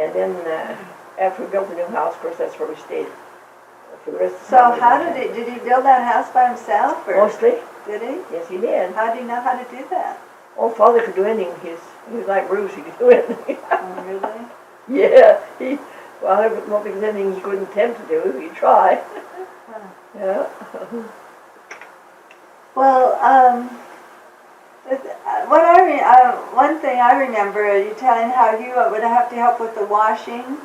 And then after we built the new house, of course, that's where we stayed for the rest of the So summer. how did he build that house by himself? Or Mostly. did he? Yes, he did. How do you know how to do that? Oh, Father could do anything. He was like Bruce. He could do anything. Oh, really? Yeah. Well, there won't be anything he couldn't attempt to do if he tried. Yeah. Well, one thing I remember you telling how you would have to help with the washing.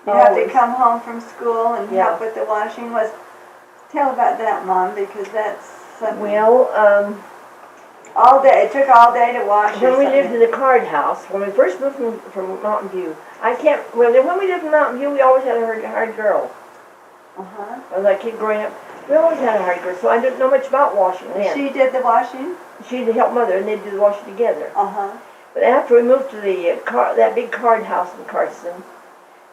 You have to come home from school and help with the washing. Tell about that, Mom, because that's something. Well, all day. It took all day to wash. When we lived in the Card House, when we first moved from Mountain View, when we lived in Mountain View, we always had a hard girl. As a kid growing up, we always had a hard girl, so I didn't know much about washing then. She did the washing? She'd help Mother, and they'd do the washing together. Uh-huh. But after we moved to that big Card House in Cardston,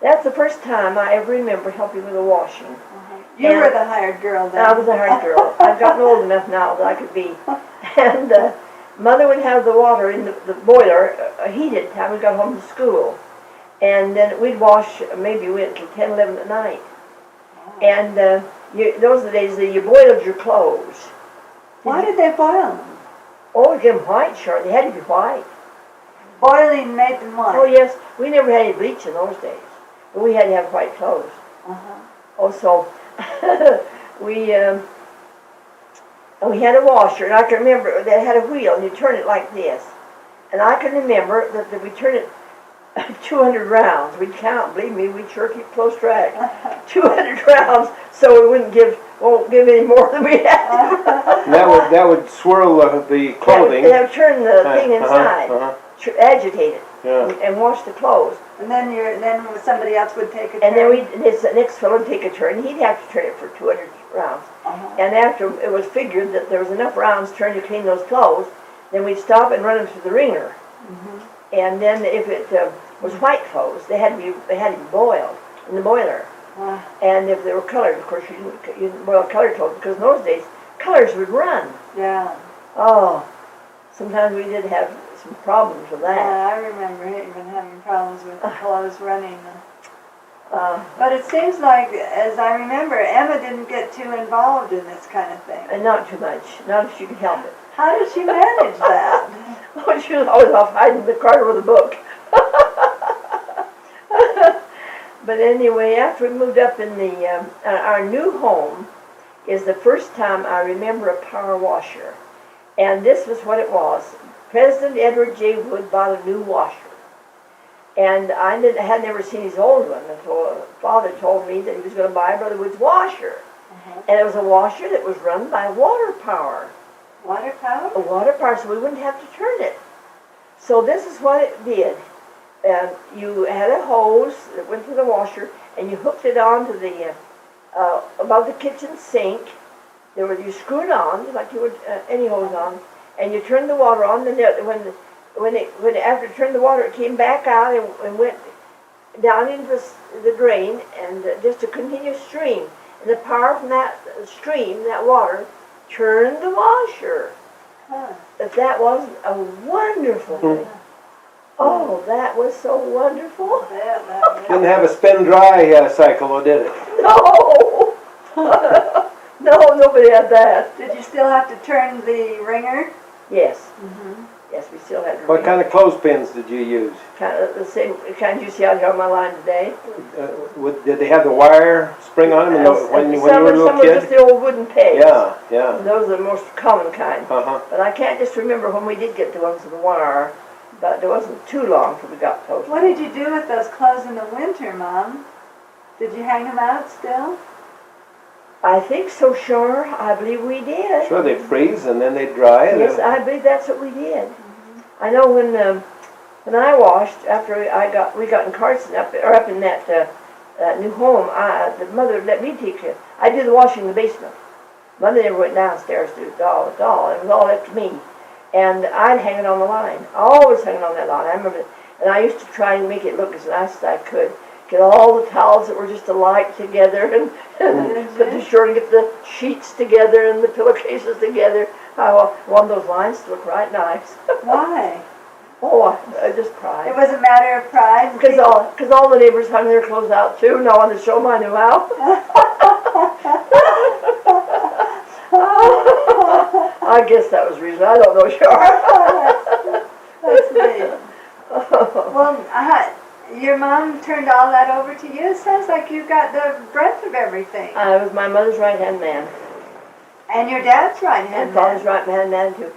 that's the first time I ever remember helping with the washing. You were the hired girl then. I was a hired girl. I've gotten old enough now that I could be. And Mother would have the water in the boiler heated time we got home from school. And then we'd wash, maybe we went until 10, 11 at night. And those are the days that you boiled your clothes. Why did they boil them? Oh, to get them white, sure. They had to be white. Boiling made them white? Oh, yes. We never had any bleach in those days. But we had to have white clothes. Oh, so we had a washer, and I can remember that had a wheel, and you turn it like this. And I can remember that we turned it 200 rounds. We'd count, believe me, we'd sure keep close track. 200 rounds, so we won't give any more than we had. That would swirl the clothing. They would turn the thing inside, agitate it, and wash the clothes. And then somebody else would take a turn. And then the next fellow would take a turn. He'd have to turn it for 200 rounds. And after it was figured that there was enough rounds turned to clean those clothes, then we'd stop and run them through the wringer. And then if it was white clothes, they had to be boiled in the boiler. And if they were colored, of course, you didn't boil colored clothes, because in those days colors would run. Yeah. Oh, sometimes we did have some problems with that. Yeah, I remember even having problems with the clothes running. But it seems like, as I remember, Emma didn't get too involved in this kind of thing. And not too much, not if she could help it. How did she manage that? Oh, she was always off hiding in the corner with a book. But anyway, after we moved up in our new home, is the first time I remember a power washer. And this was what it was. President Edward J. Wood bought a new washer. And I had never seen his old one until Father told me that he was going to buy Brother Wood's washer. And it was a washer that was run by water power. Water power? A water power, so we wouldn't have to turn it. So this is what it did. You had a hose that went to the washer, and you hooked it onto the above the kitchen sink. You screw it on like you would any hose on, and you turned the water on. When after it turned the water, it came back out and went down into the drain, and just a continuous stream. And the power from that stream, that water, turned the washer. That wasn't a wonderful thing. Oh, that was so wonderful. Didn't have a spin-dry cycle, though, did it? No! No, nobody had that. Did you still have to turn the wringer? Yes. Yes, we still had to. What kind of clothespins did you use? Kind of the same kind you see out here on my line today. Did they have the wire spring on them when you were a little some kid? Some were just the old wooden pegs. Yeah. And those are the most common kind. But I can't just remember when we did get the ones with the wire. But it wasn't too long till we got close. What did you do with those clothes in the winter, Mom? Did you hang them out still? I think so, sure. I believe we did. Sure, they'd freeze and then they'd dry. Yes, I believe that's what we did. I know when I washed after we got in Cardston up in that new home. The mother let me teach it. I did the washing in the basement. Mother never went downstairs to do it all. It was all up to me. And I'd hang it on the line. Always hang it on that line. I remember, and I used to try and make it look as nice as I could. Get all the towels that were just alike together, and be sure to get the sheets together and the pillowcases together. I want those lines to look right nice. Why? Oh, I just It cried. was a matter of pride. Because all the neighbors hung their clothes out too, and I wanted to show them I knew how. I guess that was the reason. I don't know, sure. That's neat. Well, your mom turned all that over to you. It sounds like you got the brunt of everything. I was my mother's right-hand man. And your dad's right hand And father's right-hand man too.